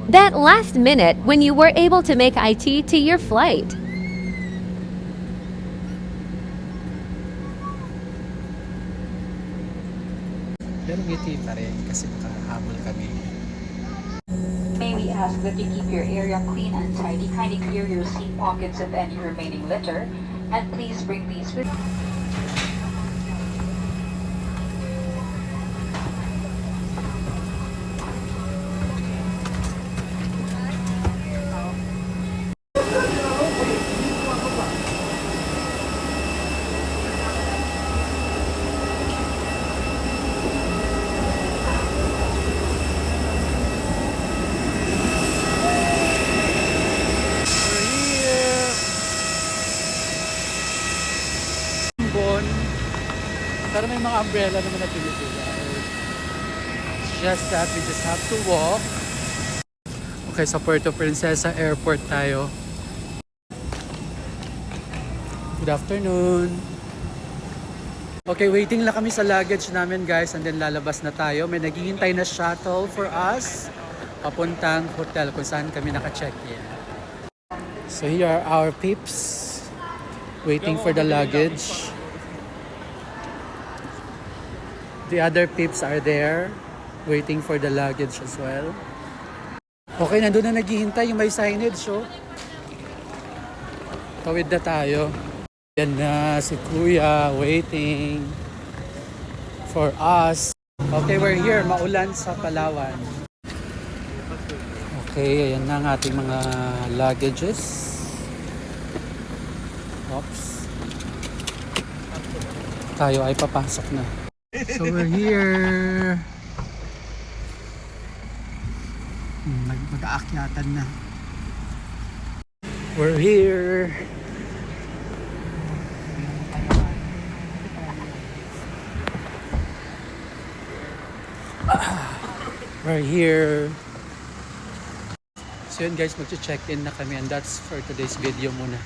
That last minute when you were able to make IT to your flight. Pero ngiti pa rin kasi nakahabol kami. May we ask that you keep your area clean and tidy. Kindly clear your seat pockets of any remaining litter. And please bring these with We're here! Bon. Pero may mga umbrella naman na pinipila. It's just that we just have to walk. Okay, sa Puerto Princesa Airport tayo. Good afternoon. Okay, waiting lang kami sa luggage namin guys and then lalabas na tayo. May naghihintay na shuttle for us papuntang hotel kung saan kami naka-check-in. So here are our peeps waiting for the luggage. The other peeps are there waiting for the luggage as well. Okay, nandun na naghihintay yung may signage, oh. Tawid na tayo. Yan na si Kuya waiting for us. Okay, we're here. Maulan sa Palawan. Okay, ayan na ang ating mga luggages. Oops. Tayo ay papasok na. So we're here. Mag-aakyatan na. We're here. We're here. So yun guys, mag-check-in na kami and that's for today's video muna.